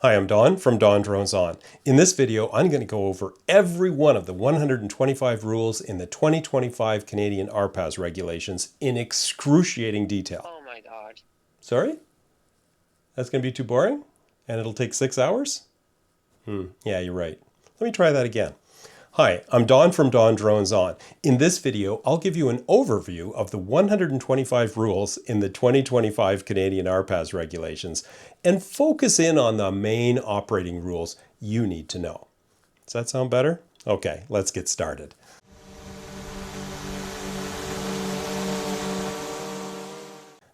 Hi, I'm Don from DonDronesOn. In this video, I'm going to go over every one of the 125 rules in the 2025 Canadian RPAS regulations in excruciating detail. Oh my God. Sorry? That's going to be too boring? And it'll take 6 hours? Yeah, you're right. Let me try that again. Hi, I'm Don from DonDronesOn. In this video, I'll give you an overview of the 125 rules in the 2025 Canadian RPAS regulations and focus in on the main operating rules you need to know. Does that sound better? Okay, let's get started.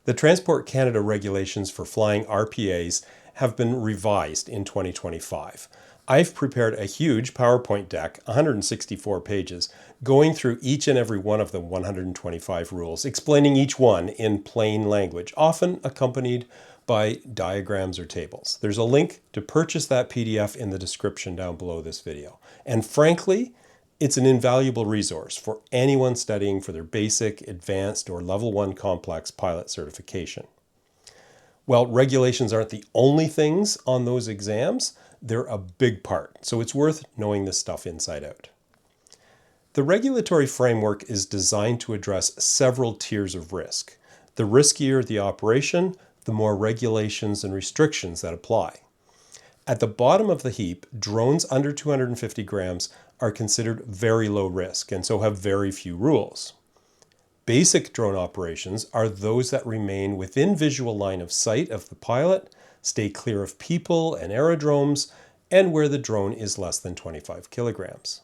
The Transport Canada regulations for flying RPAs have been revised in 2025. I've prepared a huge PowerPoint deck, 164 pages, going through each and every one of the 125 rules, explaining each one in plain language, often accompanied by diagrams or tables. There's a link to purchase that PDF in the description down below this video. And frankly, it's an invaluable resource for anyone studying for their basic, advanced, or level 1 complex pilot certification. Well, regulations aren't the only things on those exams. They're a big part, so it's worth knowing this stuff inside out. The regulatory framework is designed to address several tiers of risk. The riskier the operation, the more regulations and restrictions that apply. At the bottom of the heap, drones under 250 grams are considered very low risk and so have very few rules. Basic drone operations are those that remain within visual line of sight of the pilot, stay clear of people and aerodromes, and where the drone is less than 25 kilograms.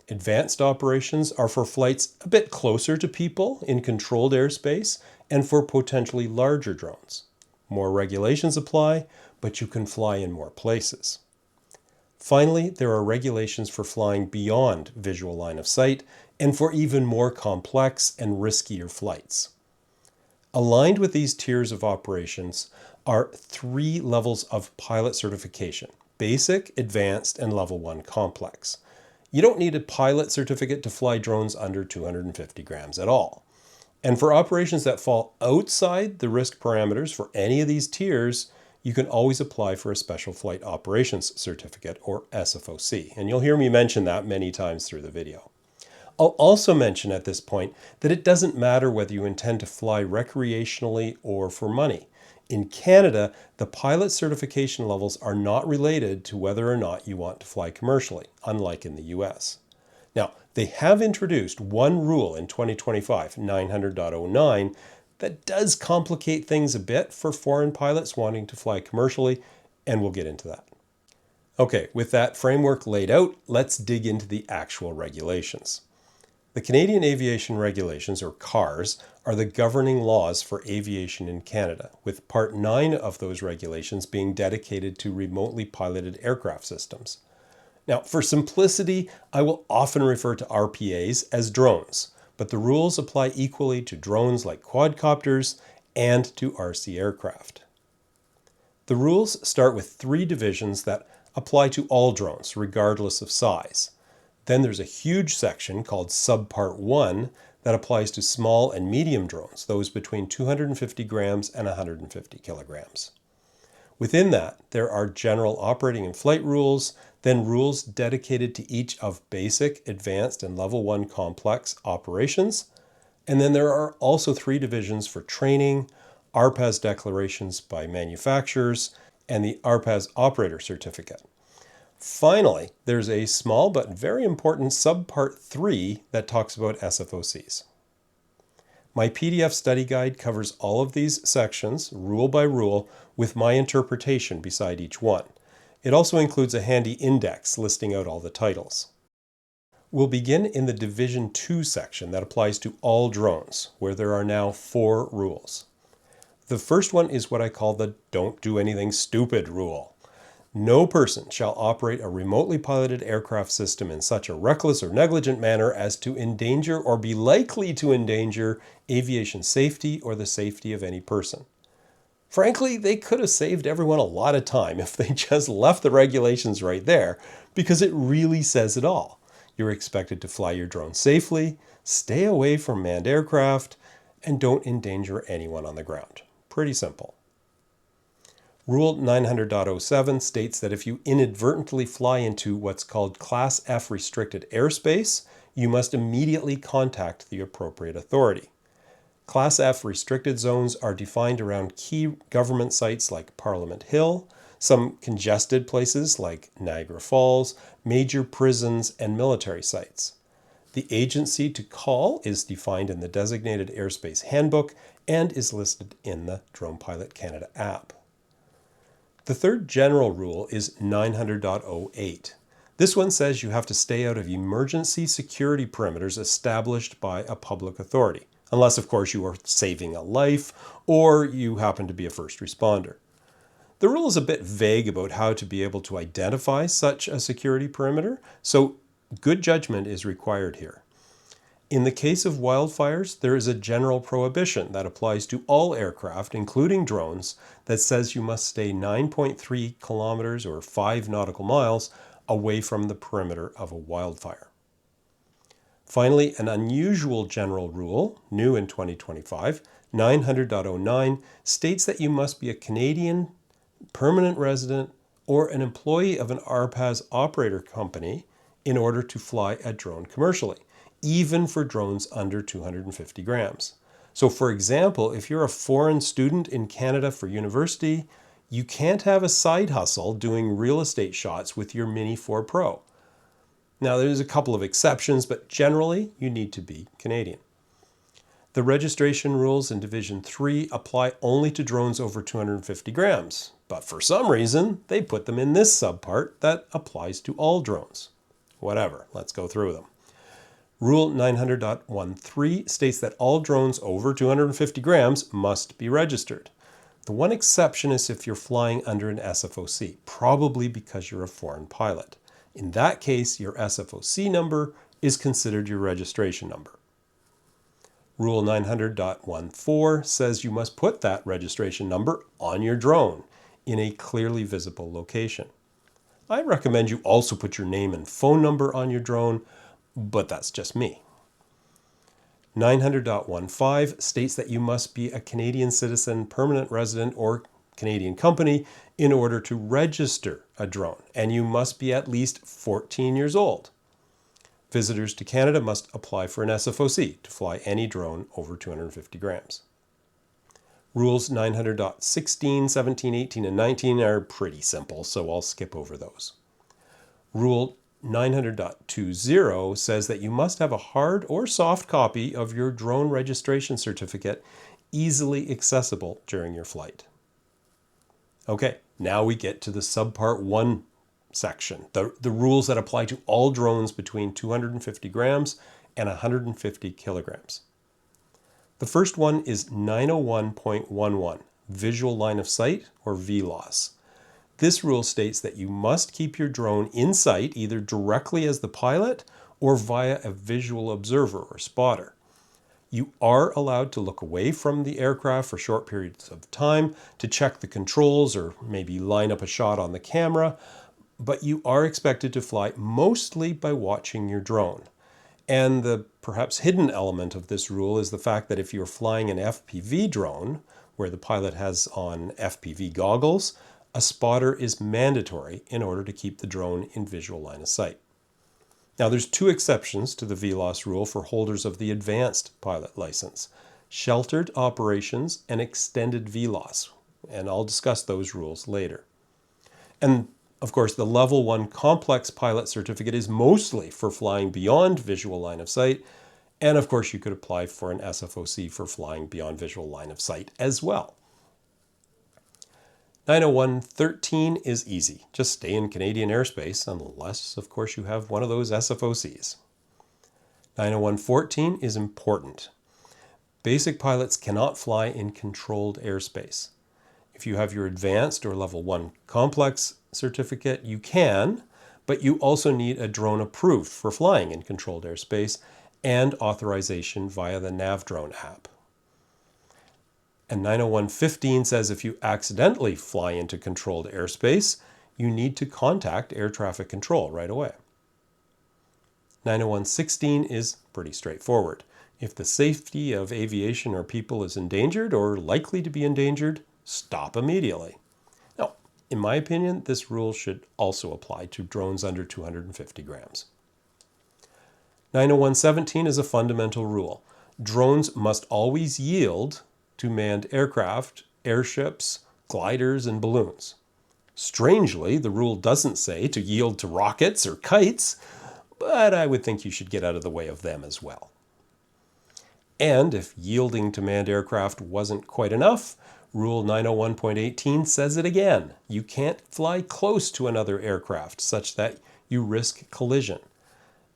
Advanced operations are for flights a bit closer to people in controlled airspace and for potentially larger drones. More regulations apply, but you can fly in more places. Finally, there are regulations for flying beyond visual line of sight and for even more complex and riskier flights. Aligned with these tiers of operations are 3 levels of pilot certification: basic, advanced, and level 1 complex. You don't need a pilot certificate to fly drones under 250 grams at all. And for operations that fall outside the risk parameters for any of these tiers, you can always apply for a Special Flight Operations Certificate, or SFOC. And you'll hear me mention that many times through the video. I'll also mention at this point that it doesn't matter whether you intend to fly recreationally or for money. In Canada, the pilot certification levels are not related to whether or not you want to fly commercially, unlike in the US. Now, they have introduced one rule in 2025, 900.09, that does complicate things a bit for foreign pilots wanting to fly commercially, and we'll get into that. Okay, with that framework laid out, let's dig into the actual regulations. The Canadian Aviation Regulations, or CARS, are the governing laws for aviation in Canada, with Part 9 of those regulations being dedicated to remotely piloted aircraft systems. Now, for simplicity, I will often refer to RPAs as drones, but the rules apply equally to drones like quadcopters and to RC aircraft. The rules start with 3 divisions that apply to all drones, regardless of size. Then there's a huge section called Subpart 1 that applies to small and medium drones, those between 250 grams and 150 kilograms. Within that, there are general operating and flight rules, then rules dedicated to each of basic, advanced, and level 1 complex operations. And then there are also 3 divisions for training, RPAS declarations by manufacturers, and the RPAS operator certificate. Finally, there's a small but very important subpart 3 that talks about SFOCs. My PDF study guide covers all of these sections, rule by rule, with my interpretation beside each one. It also includes a handy index listing out all the titles. We'll begin in the Division 2 section that applies to all drones, where there are now 4 rules. The first one is what I call the "Don't do anything stupid" rule. No person shall operate a remotely piloted aircraft system in such a reckless or negligent manner as to endanger or be likely to endanger aviation safety or the safety of any person. Frankly, they could have saved everyone a lot of time if they just left the regulations right there, because it really says it all. You're expected to fly your drone safely, stay away from manned aircraft, and don't endanger anyone on the ground. Pretty simple. Rule 900.07 states that if you inadvertently fly into what's called Class F restricted airspace, you must immediately contact the appropriate authority. Class F restricted zones are defined around key government sites like Parliament Hill, some congested places like Niagara Falls, major prisons, and military sites. The agency to call is defined in the Designated Airspace Handbook and is listed in the Drone Pilot Canada app. The third general rule is 900.08. This one says you have to stay out of emergency security perimeters established by a public authority, unless of course you are saving a life or you happen to be a first responder. The rule is a bit vague about how to be able to identify such a security perimeter, so good judgment is required here. In the case of wildfires, there is a general prohibition that applies to all aircraft, including drones, that says you must stay 9.3 kilometers or 5 nautical miles away from the perimeter of a wildfire. Finally, an unusual general rule, new in 2025, 900.09, states that you must be a Canadian permanent resident or an employee of an RPAS operator company in order to fly a drone commercially, even for drones under 250 grams. So for example, if you're a foreign student in Canada for university, you can't have a side hustle doing real estate shots with your Mini 4 Pro. Now there's a couple of exceptions, but generally you need to be Canadian. The registration rules in Division 3 apply only to drones over 250 grams, but for some reason they put them in this subpart that applies to all drones. Whatever, let's go through them. Rule 900.13 states that all drones over 250 grams must be registered. The one exception is if you're flying under an SFOC, probably because you're a foreign pilot. In that case, your SFOC number is considered your registration number. Rule 900.14 says you must put that registration number on your drone in a clearly visible location. I recommend you also put your name and phone number on your drone, but that's just me. 900.15 states that you must be a Canadian citizen, permanent resident, or Canadian company in order to register a drone, and you must be at least 14 years old. Visitors to Canada must apply for an SFOC to fly any drone over 250 grams. Rules 900.16, 17, 18, and 19 are pretty simple, so I'll skip over those. Rule 900.20 says that you must have a hard or soft copy of your drone registration certificate easily accessible during your flight. Okay, now we get to the subpart 1 section, the rules that apply to all drones between 250 grams and 150 kilograms. The first one is 901.11, visual line of sight, or VLOS. This rule states that you must keep your drone in sight either directly as the pilot or via a visual observer or spotter. You are allowed to look away from the aircraft for short periods of time to check the controls or maybe line up a shot on the camera, but you are expected to fly mostly by watching your drone. And the perhaps hidden element of this rule is the fact that if you're flying an FPV drone, where the pilot has on FPV goggles, a spotter is mandatory in order to keep the drone in visual line of sight. Now there's 2 exceptions to the VLOS rule for holders of the advanced pilot license: sheltered operations and extended VLOS, and I'll discuss those rules later. And of course, the Level 1 Complex Pilot Certificate is mostly for flying beyond visual line of sight, and of course you could apply for an SFOC for flying beyond visual line of sight as well. 901.13 is easy. Just stay in Canadian airspace, unless, of course, you have one of those SFOCs. 901.14 is important. Basic pilots cannot fly in controlled airspace. If you have your advanced or level 1 complex certificate, you can, but you also need a drone approved for flying in controlled airspace and authorization via the NavDrone app. And 901.15 says if you accidentally fly into controlled airspace, you need to contact air traffic control right away. 901.16 is pretty straightforward. If the safety of aviation or people is endangered or likely to be endangered, stop immediately. In my opinion, this rule should also apply to drones under 250 grams. 901.17 is a fundamental rule. Drones must always yield to manned aircraft, airships, gliders, and balloons. Strangely, the rule doesn't say to yield to rockets or kites, but I would think you should get out of the way of them as well. And if yielding to manned aircraft wasn't quite enough, Rule 901.18 says it again. You can't fly close to another aircraft such that you risk collision.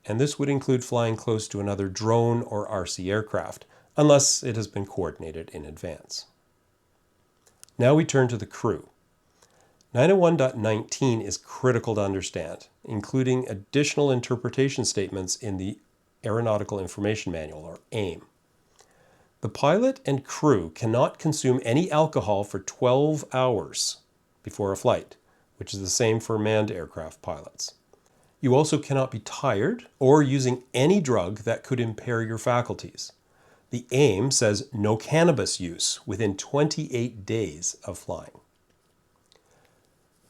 And this would include flying close to another drone or RC aircraft, unless it has been coordinated in advance. Now we turn to the crew. 901.19 is critical to understand, including additional interpretation statements in the Aeronautical Information Manual, or AIM. The pilot and crew cannot consume any alcohol for 12 hours before a flight, which is the same for manned aircraft pilots. You also cannot be tired or using any drug that could impair your faculties. The AIM says no cannabis use within 28 days of flying.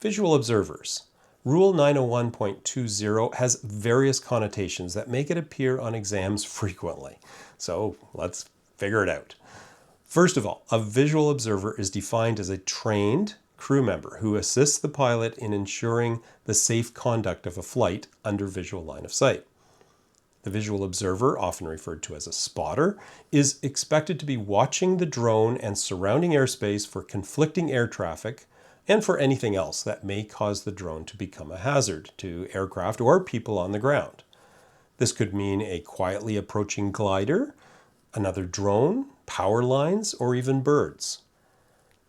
Visual observers. Rule 901.20 has various connotations that make it appear on exams frequently. So let's figure it out. First of all, a visual observer is defined as a trained crew member who assists the pilot in ensuring the safe conduct of a flight under visual line of sight. The visual observer, often referred to as a spotter, is expected to be watching the drone and surrounding airspace for conflicting air traffic and for anything else that may cause the drone to become a hazard to aircraft or people on the ground. This could mean a quietly approaching glider, another drone, power lines, or even birds.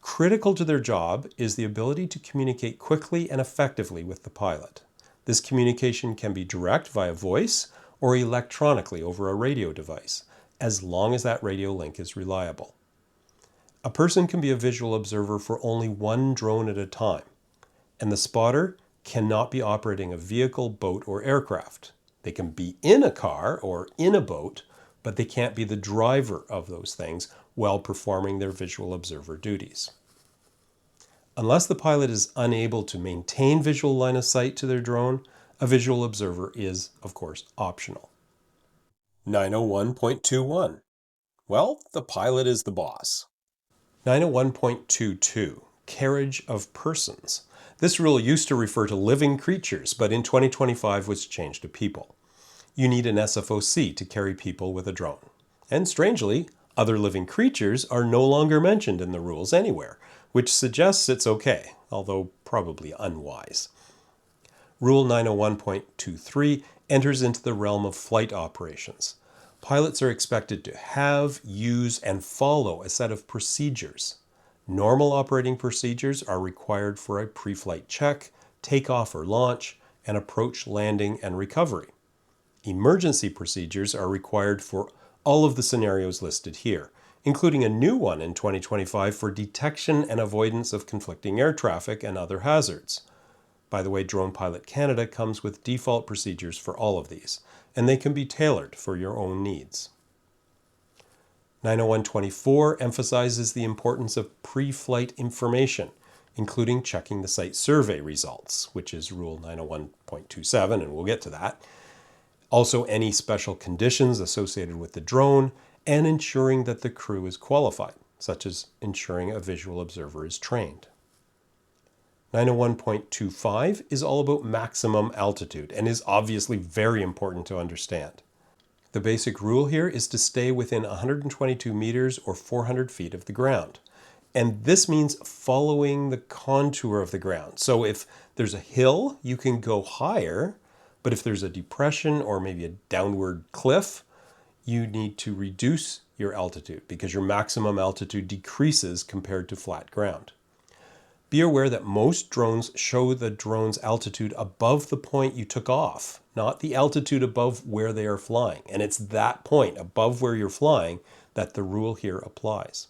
Critical to their job is the ability to communicate quickly and effectively with the pilot. This communication can be direct via voice or electronically over a radio device, as long as that radio link is reliable. A person can be a visual observer for only one drone at a time, and the spotter cannot be operating a vehicle, boat, or aircraft. They can be in a car or in a boat, but they can't be the driver of those things while performing their visual observer duties. Unless the pilot is unable to maintain visual line of sight to their drone, a visual observer is, of course, optional. 901.21. Well, the pilot is the boss. 901.22. Carriage of persons. This rule used to refer to living creatures, but in 2025 was changed to people. You need an SFOC to carry people with a drone. And strangely, other living creatures are no longer mentioned in the rules anywhere, which suggests it's okay, although probably unwise. Rule 901.23 enters into the realm of flight operations. Pilots are expected to have, use, and follow a set of procedures. Normal operating procedures are required for a pre-flight check, takeoff or launch, and approach, landing, and recovery. Emergency procedures are required for all of the scenarios listed here, including a new one in 2025 for detection and avoidance of conflicting air traffic and other hazards. By the way, Drone Pilot Canada comes with default procedures for all of these, and they can be tailored for your own needs. 901.24 emphasizes the importance of pre-flight information, including checking the site survey results, which is Rule 901.27, and we'll get to that. Also, any special conditions associated with the drone, and ensuring that the crew is qualified, such as ensuring a visual observer is trained. 901.25 is all about maximum altitude and is obviously very important to understand. The basic rule here is to stay within 122 meters or 400 feet of the ground. And this means following the contour of the ground. So if there's a hill, you can go higher, but if there's a depression or maybe a downward cliff, you need to reduce your altitude because your maximum altitude decreases compared to flat ground. Be aware that most drones show the drone's altitude above the point you took off, not the altitude above where they are flying. And it's that point above where you're flying that the rule here applies.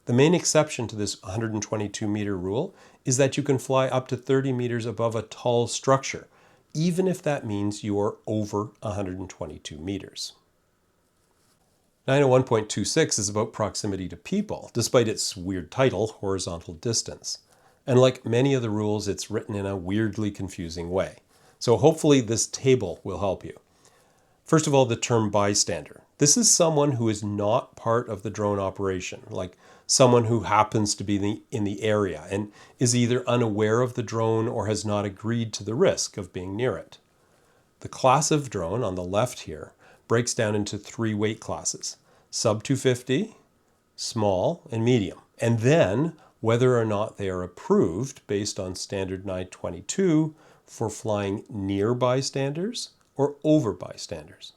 The main exception to this 122 meter rule is that you can fly up to 30 meters above a tall structure, even if that means you are over 122 meters. 901.26 is about proximity to people, despite its weird title, horizontal distance. And like many of the rules, it's written in a weirdly confusing way. So hopefully this table will help you. First of all, the term bystander. This is someone who is not part of the drone operation, like someone who happens to be in the area and is either unaware of the drone or has not agreed to the risk of being near it. The class of drone on the left here breaks down into 3 weight classes: sub 250, small, and medium. And then whether or not they are approved based on standard 922 for flying near bystanders or over bystanders.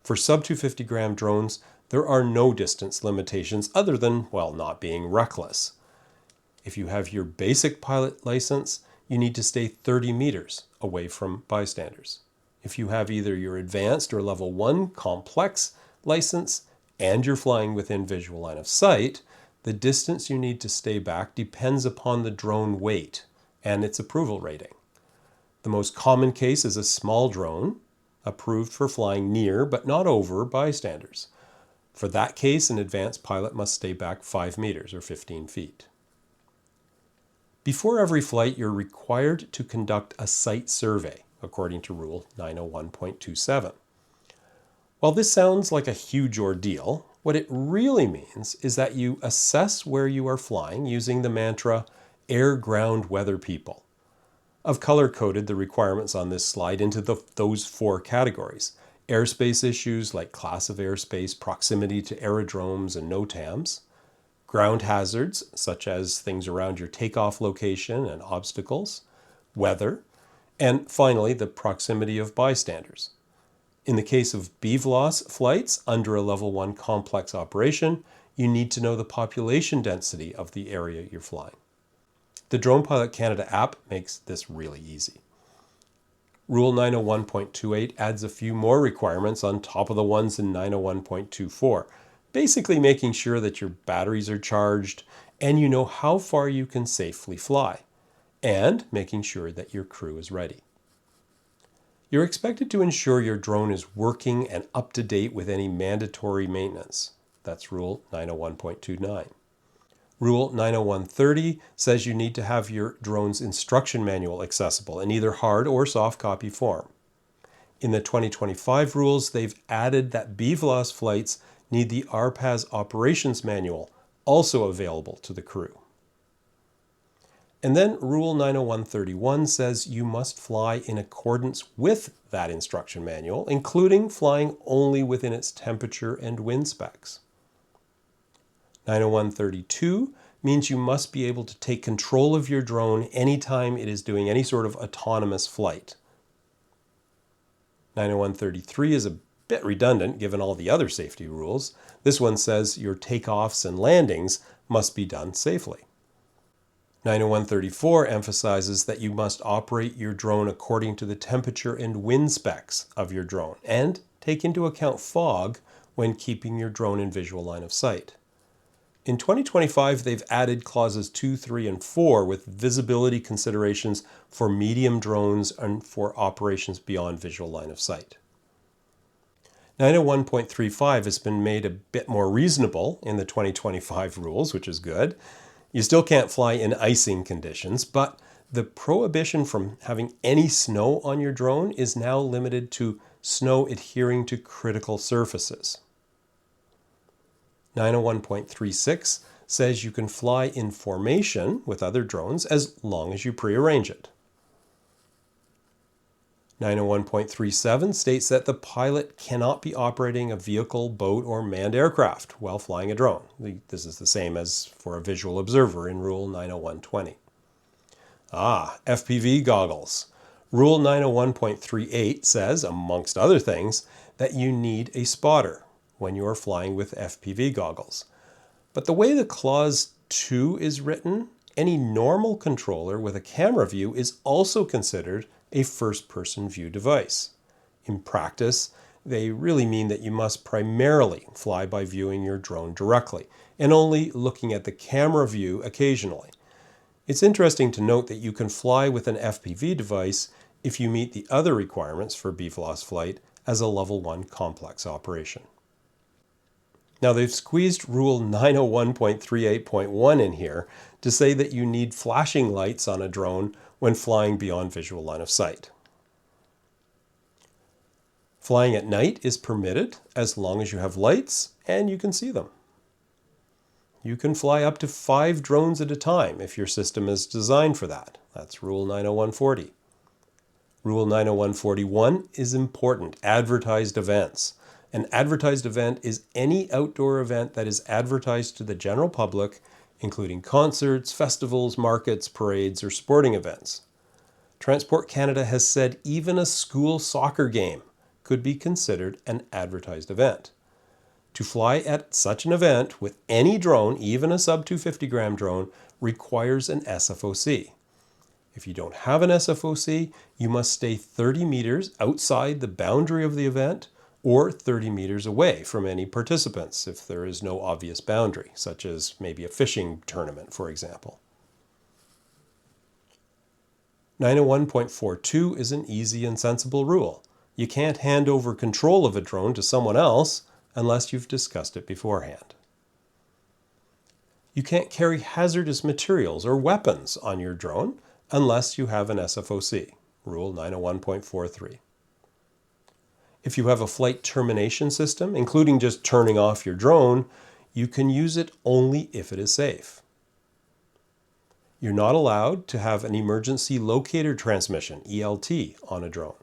For sub 250 gram drones, there are no distance limitations other than, well, not being reckless. If you have your basic pilot license, you need to stay 30 meters away from bystanders. If you have either your advanced or level 1 complex license and you're flying within visual line of sight, the distance you need to stay back depends upon the drone weight and its approval rating. The most common case is a small drone, approved for flying near but not over bystanders. For that case, an advanced pilot must stay back 5 meters or 15 feet. Before every flight, you're required to conduct a site survey, according to Rule 901.27. While this sounds like a huge ordeal, what it really means is that you assess where you are flying using the mantra, air, ground, weather, people. I've color-coded the requirements on this slide into those 4 categories: airspace issues like class of airspace, proximity to aerodromes and NOTAMs, ground hazards such as things around your takeoff location and obstacles, weather, and finally the proximity of bystanders. In the case of VLOS flights under a level 1 complex operation, you need to know the population density of the area you're flying. The Drone Pilot Canada app makes this really easy. Rule 901.28 adds a few more requirements on top of the ones in 901.24, basically making sure that your batteries are charged and you know how far you can safely fly, and making sure that your crew is ready. You're expected to ensure your drone is working and up to date with any mandatory maintenance. That's Rule 901.29. Rule 901.30 says you need to have your drone's instruction manual accessible in either hard or soft copy form. In the 2025 rules, they've added that VLOS flights need the RPAS operations manual also available to the crew. And then Rule 901.31 says you must fly in accordance with that instruction manual, including flying only within its temperature and wind specs. 901.32 means you must be able to take control of your drone anytime it is doing any sort of autonomous flight. 901.33 is a bit redundant given all the other safety rules. This one says your takeoffs and landings must be done safely. 901.34 emphasizes that you must operate your drone according to the temperature and wind specs of your drone and take into account fog when keeping your drone in visual line of sight. In 2025, they've added clauses 2, 3, and 4 with visibility considerations for medium drones and for operations beyond visual line of sight. 901.35 has been made a bit more reasonable in the 2025 rules, which is good. You still can't fly in icing conditions, but the prohibition from having any snow on your drone is now limited to snow adhering to critical surfaces. 901.36 says you can fly in formation with other drones as long as you prearrange it. 901.37 states that the pilot cannot be operating a vehicle, boat, or manned aircraft while flying a drone. This is the same as for a visual observer in Rule 901.20. FPV goggles. Rule 901.38 says, amongst other things, that you need a spotter when you are flying with FPV goggles. But the way the Clause 2 is written, any normal controller with a camera view is also considered a first-person view device. In practice, they really mean that you must primarily fly by viewing your drone directly and only looking at the camera view occasionally. It's interesting to note that you can fly with an FPV device if you meet the other requirements for VLOS flight as a level 1 complex operation. Now they've squeezed Rule 901.38.1 in here to say that you need flashing lights on a drone when flying beyond visual line of sight. Flying at night is permitted as long as you have lights and you can see them. You can fly up to 5 drones at a time if your system is designed for that. That's Rule 901.40. Rule 901.41 is important, advertised events. An advertised event is any outdoor event that is advertised to the general public, including concerts, festivals, markets, parades, or sporting events. Transport Canada has said even a school soccer game could be considered an advertised event. To fly at such an event with any drone, even a sub 250 gram drone, requires an SFOC. If you don't have an SFOC, you must stay 30 meters outside the boundary of the event or 30 meters away from any participants if there is no obvious boundary, such as maybe a fishing tournament, for example. 901.42 is an easy and sensible rule. You can't hand over control of a drone to someone else unless you've discussed it beforehand. You can't carry hazardous materials or weapons on your drone unless you have an SFOC, Rule 901.43. If you have a flight termination system, including just turning off your drone, you can use it only if it is safe. You're not allowed to have an emergency locator transmission, ELT, on a drone.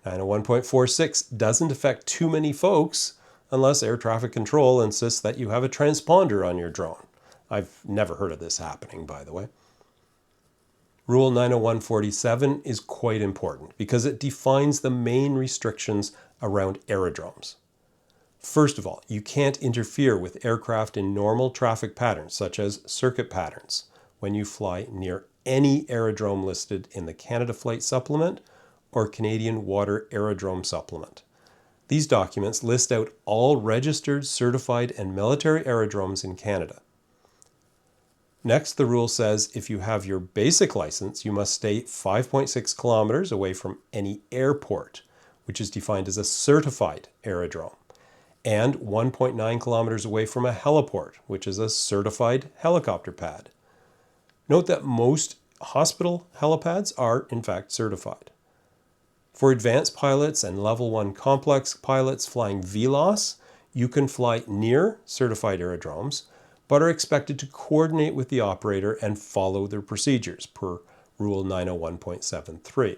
901.46 doesn't affect too many folks unless air traffic control insists that you have a transponder on your drone. I've never heard of this happening, by the way. Rule 901.47 is quite important because it defines the main restrictions around aerodromes. First of all, you can't interfere with aircraft in normal traffic patterns, such as circuit patterns, when you fly near any aerodrome listed in the Canada Flight Supplement or Canadian Water Aerodrome Supplement. These documents list out all registered, certified, and military aerodromes in Canada. Next, the rule says if you have your basic license, you must stay 5.6 kilometers away from any airport, which is defined as a certified aerodrome, and 1.9 kilometers away from a heliport, which is a certified helicopter pad. Note that most hospital helipads are, in fact, certified. For advanced pilots and level 1 complex pilots flying VLOS, you can fly near certified aerodromes, but are expected to coordinate with the operator and follow their procedures per Rule 901.73.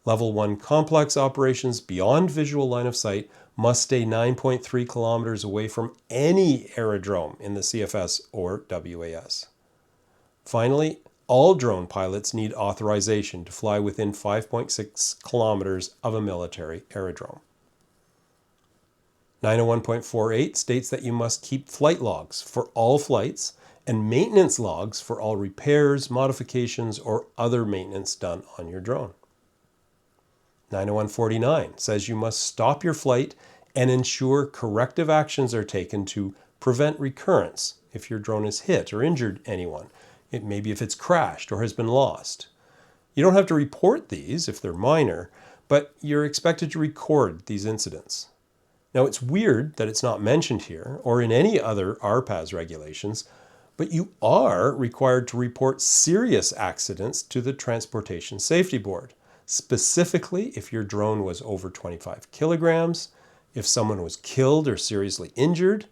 Level 1 complex operations beyond visual line of sight must stay 9.3 kilometers away from any aerodrome in the CFS or WAS. Finally, all drone pilots need authorization to fly within 5.6 kilometers of a military aerodrome. 901.48 states that you must keep flight logs for all flights and maintenance logs for all repairs, modifications, or other maintenance done on your drone. 901.49 says you must stop your flight and ensure corrective actions are taken to prevent recurrence if your drone has hit or injured anyone. It may be if it's crashed or has been lost. You don't have to report these if they're minor, but you're expected to record these incidents. Now, it's weird that it's not mentioned here or in any other RPAS regulations, but you are required to report serious accidents to the Transportation Safety Board, specifically if your drone was over 25 kilograms, if someone was killed or seriously injured,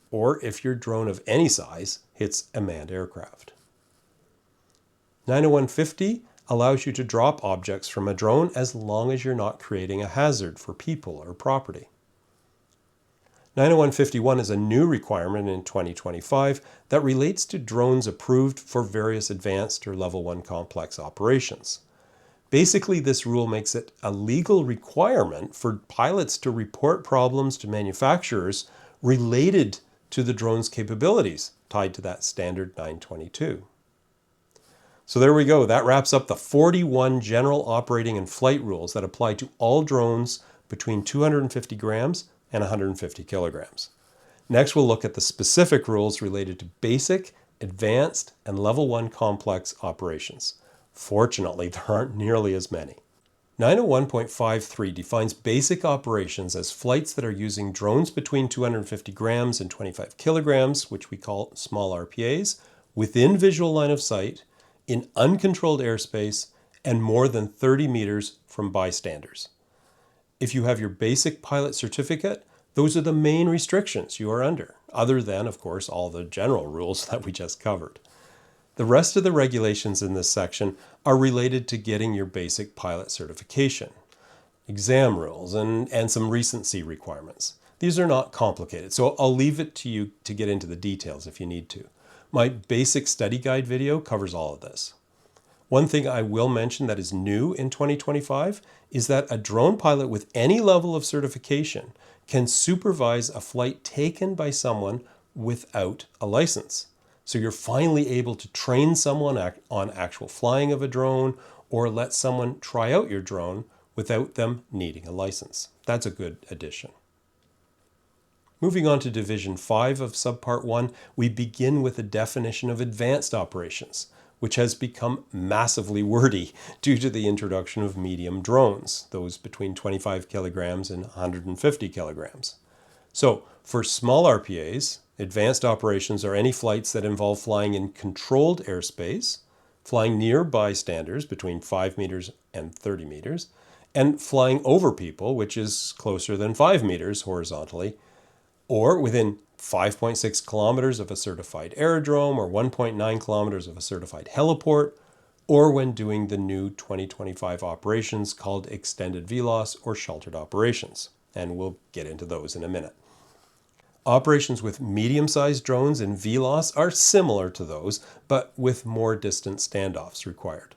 or if your drone of any size hits a manned aircraft. 901.50 allows you to drop objects from a drone as long as you're not creating a hazard for people or property. 901.51 is a new requirement in 2025 that relates to drones approved for various advanced or level 1 complex operations. Basically, this rule makes it a legal requirement for pilots to report problems to manufacturers related to the drone's capabilities tied to that standard 922. So there we go. That wraps up the 41 general operating and flight rules that apply to all drones between 250 grams and 150 kilograms. Next, we'll look at the specific rules related to basic, advanced, and level 1 complex operations. Fortunately, there aren't nearly as many. 901.53 defines basic operations as flights that are using drones between 250 grams and 25 kilograms, which we call small RPAs, within visual line of sight, in uncontrolled airspace, and more than 30 meters from bystanders. If you have your basic pilot certificate, those are the main restrictions you are under, other than, of course, all the general rules that we just covered. The rest of the regulations in this section are related to getting your basic pilot certification, exam rules, and some recency requirements. These are not complicated, so I'll leave it to you to get into the details if you need to. My basic study guide video covers all of this. One thing I will mention that is new in 2025 is that a drone pilot with any level of certification can supervise a flight taken by someone without a license. So you're finally able to train someone on actual flying of a drone or let someone try out your drone without them needing a license. That's a good addition. Moving on to Division 5 of Subpart 1, we begin with a definition of advanced operations, which has become massively wordy due to the introduction of medium drones, those between 25 kilograms and 150 kilograms. So for small RPAs, advanced operations are any flights that involve flying in controlled airspace, flying near bystanders between 5 meters and 30 meters, and flying over people, which is closer than 5 meters horizontally, or within 5.6 kilometers of a certified aerodrome or 1.9 kilometers of a certified heliport, or when doing the new 2025 operations called extended VLOS or sheltered operations. And we'll get into those in a minute. Operations with medium-sized drones in VLOS are similar to those, but with more distant standoffs required.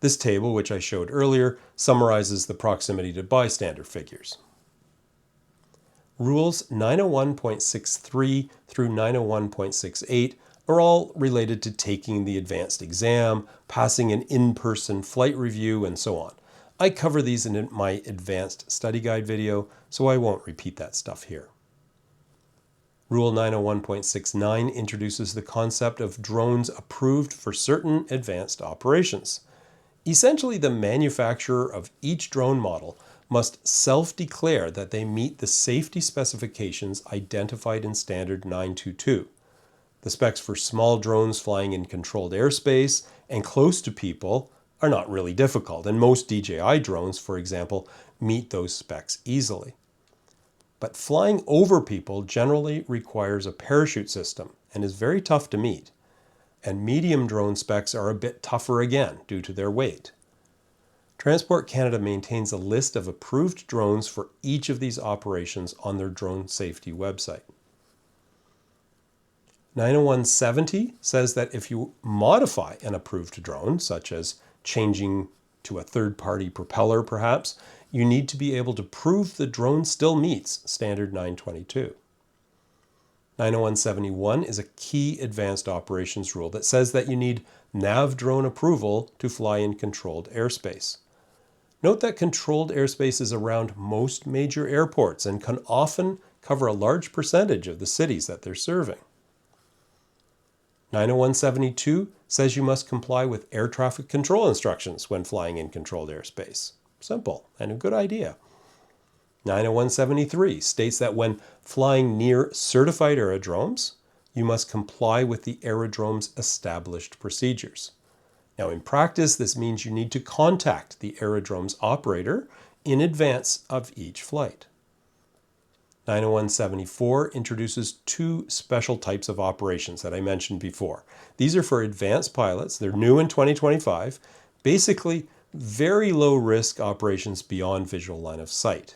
This table, which I showed earlier, summarizes the proximity to bystander figures. Rules 901.63 through 901.68 are all related to taking the advanced exam, passing an in-person flight review, and so on. I cover these in my advanced study guide video, so I won't repeat that stuff here. Rule 901.69 introduces the concept of drones approved for certain advanced operations. Essentially, the manufacturer of each drone model must self-declare that they meet the safety specifications identified in Standard 922. The specs for small drones flying in controlled airspace and close to people are not really difficult, and most DJI drones, for example, meet those specs easily. But flying over people generally requires a parachute system and is very tough to meet. And medium drone specs are a bit tougher again due to their weight. Transport Canada maintains a list of approved drones for each of these operations on their drone safety website. 901.70 says that if you modify an approved drone, such as changing to a third-party propeller perhaps, you need to be able to prove the drone still meets Standard 922. 901.71 is a key advanced operations rule that says that you need nav drone approval to fly in controlled airspace. Note that controlled airspace is around most major airports and can often cover a large percentage of the cities that they're serving. 901.72 says you must comply with air traffic control instructions when flying in controlled airspace. Simple and a good idea. 901.73 states that when flying near certified aerodromes, you must comply with the aerodrome's established procedures. Now, in practice, this means you need to contact the aerodrome's operator in advance of each flight. 901.74 introduces two special types of operations that I mentioned before. These are for advanced pilots. They're new in 2025. Basically, very low-risk operations beyond visual line of sight.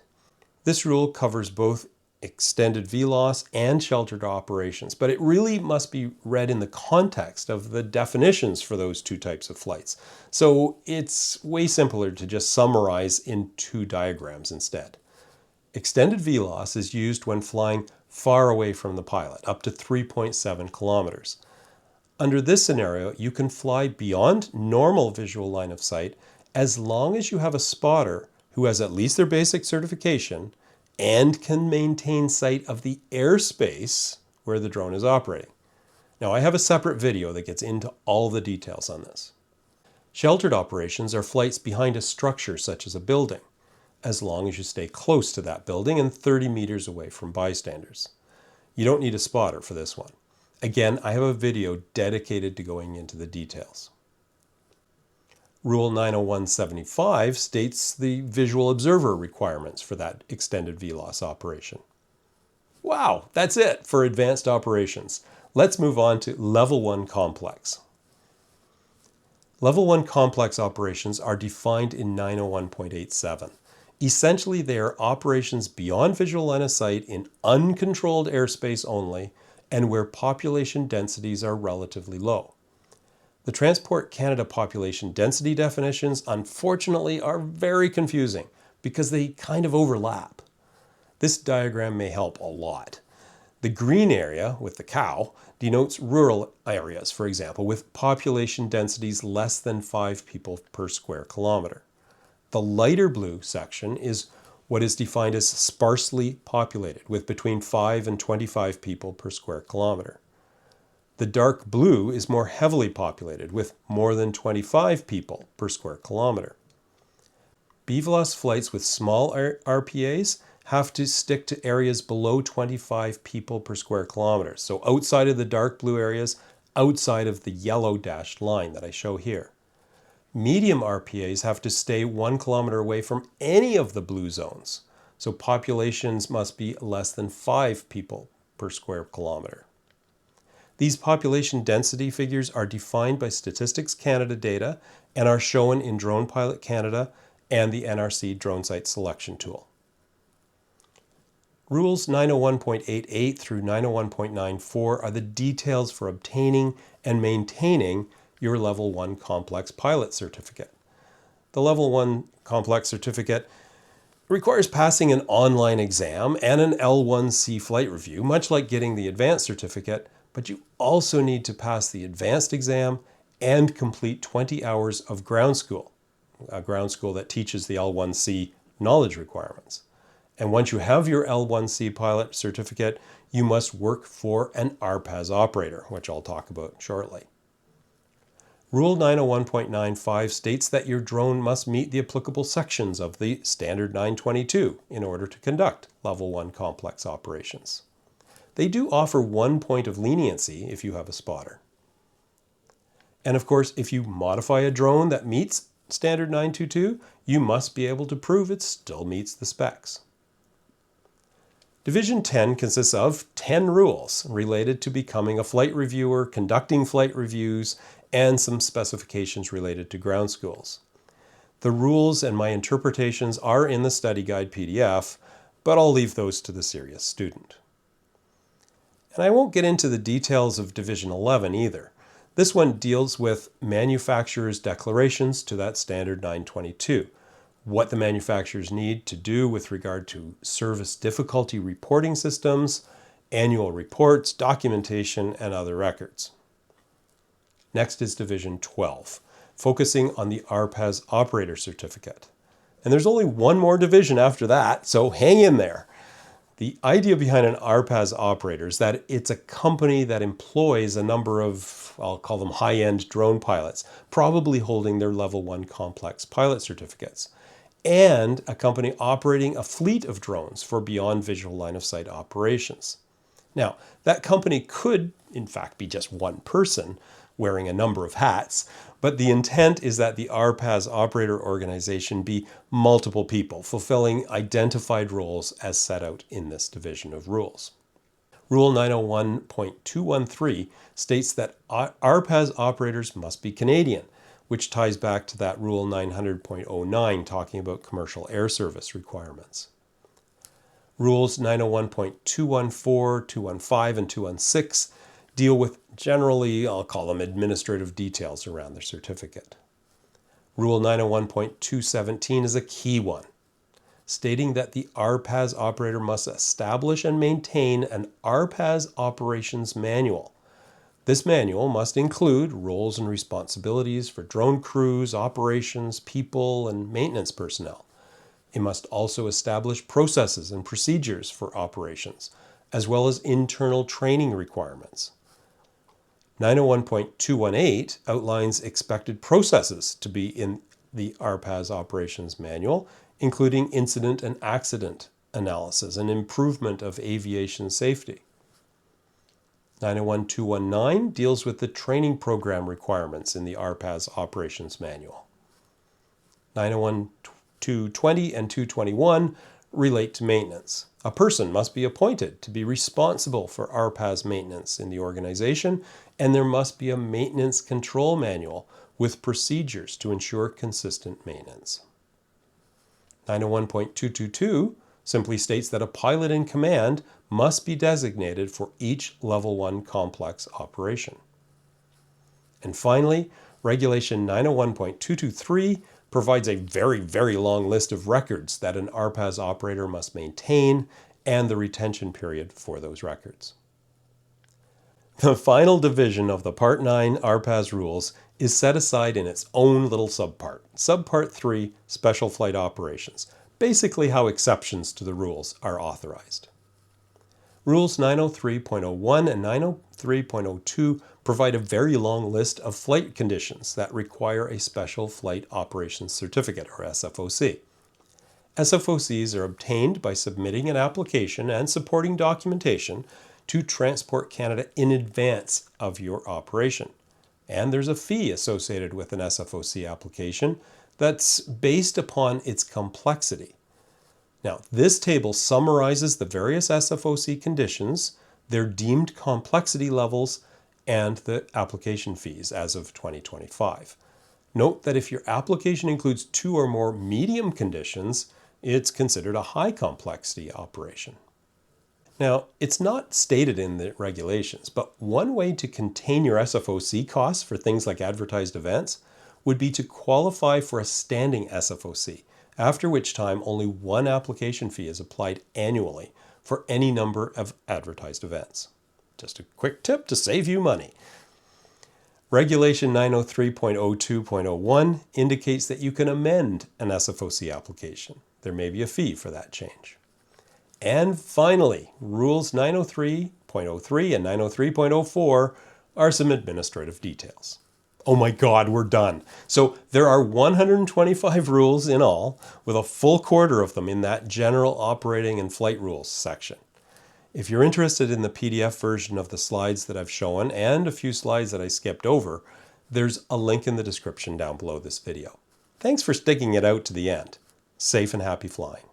This rule covers both extended VLOS and sheltered operations, but it really must be read in the context of the definitions for those two types of flights. So it's way simpler to just summarize in two diagrams instead. Extended VLOS is used when flying far away from the pilot, up to 3.7 kilometers. Under this scenario, you can fly beyond normal visual line of sight as long as you have a spotter who has at least their basic certification and can maintain sight of the airspace where the drone is operating. Now, I have a separate video that gets into all the details on this. Sheltered operations are flights behind a structure such as a building, as long as you stay close to that building and 30 meters away from bystanders. You don't need a spotter for this one. Again, I have a video dedicated to going into the details. Rule 901.75 states the visual observer requirements for that extended VLOS operation. Wow, that's it for advanced operations. Let's move on to Level 1 complex. Level 1 complex operations are defined in 901.87. Essentially, they are operations beyond visual line of sight in uncontrolled airspace only and where population densities are relatively low. The Transport Canada population density definitions, unfortunately, are very confusing because they kind of overlap. This diagram may help a lot. The green area with the cow denotes rural areas, for example, with population densities less than 5 people per square kilometer. The lighter blue section is what is defined as sparsely populated, with between 5 and 25 people per square kilometer. The dark blue is more heavily populated, with more than 25 people per square kilometer. BVLOS flights with small RPAs have to stick to areas below 25 people per square kilometer. So outside of the dark blue areas, outside of the yellow dashed line that I show here. Medium RPAs have to stay 1 kilometer away from any of the blue zones. So populations must be less than 5 people per square kilometer. These population density figures are defined by Statistics Canada data and are shown in Drone Pilot Canada and the NRC Drone Site Selection Tool. Rules 901.88 through 901.94 are the details for obtaining and maintaining your Level 1 Complex Pilot Certificate. The Level 1 Complex Certificate requires passing an online exam and an L1C flight review, much like getting the Advanced Certificate, but you also need to pass the Advanced exam and complete 20 hours of ground school, a ground school that teaches the L1C knowledge requirements. And once you have your L1C pilot certificate, you must work for an RPAS operator, which I'll talk about shortly. Rule 901.95 states that your drone must meet the applicable sections of the Standard 922 in order to conduct Level 1 complex operations. They do offer 1 point of leniency if you have a spotter. And of course, if you modify a drone that meets Standard 922, you must be able to prove it still meets the specs. Division 10 consists of 10 rules related to becoming a flight reviewer, conducting flight reviews, and some specifications related to ground schools. The rules and my interpretations are in the study guide PDF, but I'll leave those to the serious student. And I won't get into the details of Division 11 either. This one deals with manufacturers' declarations to that Standard 922. What the manufacturers need to do with regard to service difficulty reporting systems, annual reports, documentation, and other records. Next is Division 12, focusing on the RPAS Operator Certificate. And there's only one more division after that, so hang in there. The idea behind an RPAS operator is that it's a company that employs a number of, I'll call them high-end drone pilots, probably holding their Level 1 complex pilot certificates, and a company operating a fleet of drones for beyond visual line of sight operations. Now, that company could, in fact, be just one person wearing a number of hats, but the intent is that the RPAS operator organization be multiple people fulfilling identified roles as set out in this division of rules. Rule 901.213 states that RPAS operators must be Canadian, which ties back to that Rule 900.09 talking about commercial air service requirements. Rules 901.214, 215, and 216 deal with generally, I'll call them administrative details around the certificate. Rule 901.217 is a key one, stating that the RPAS operator must establish and maintain an RPAS operations manual. This manual must include roles and responsibilities for drone crews, operations, people, and maintenance personnel. It must also establish processes and procedures for operations, as well as internal training requirements. 901.218 outlines expected processes to be in the RPAS operations manual, including incident and accident analysis and improvement of aviation safety. 901.219 deals with the training program requirements in the RPAS operations manual. 901.220 and 221 relate to maintenance. A person must be appointed to be responsible for RPAS maintenance in the organization, and there must be a maintenance control manual with procedures to ensure consistent maintenance. 901.222 simply states that a pilot in command must be designated for each Level 1 complex operation. And finally, Regulation 901.223 provides a very, very long list of records that an RPAS operator must maintain and the retention period for those records. The final division of the Part 9 RPAS rules is set aside in its own little subpart. Subpart 3, Special Flight Operations. Basically how exceptions to the rules are authorized. Rules 903.01 and 903.02 provide a very long list of flight conditions that require a Special Flight Operations Certificate, or SFOC. SFOCs are obtained by submitting an application and supporting documentation to Transport Canada in advance of your operation. And there's a fee associated with an SFOC application that's based upon its complexity. Now, this table summarizes the various SFOC conditions, their deemed complexity levels, and the application fees as of 2025. Note that if your application includes 2 or more medium conditions, it's considered a high complexity operation. Now, it's not stated in the regulations, but one way to contain your SFOC costs for things like advertised events would be to qualify for a standing SFOC, after which time only one application fee is applied annually for any number of advertised events. Just a quick tip to save you money. Regulation 903.02.01 indicates that you can amend an SFOC application. There may be a fee for that change. And finally, Rules 903.03 and 903.04 are some administrative details. Oh my God, we're done. So there are 125 rules in all, with a full quarter of them in that general operating and flight rules section. If you're interested in the PDF version of the slides that I've shown and a few slides that I skipped over, there's a link in the description down below this video. Thanks for sticking it out to the end. Safe and happy flying.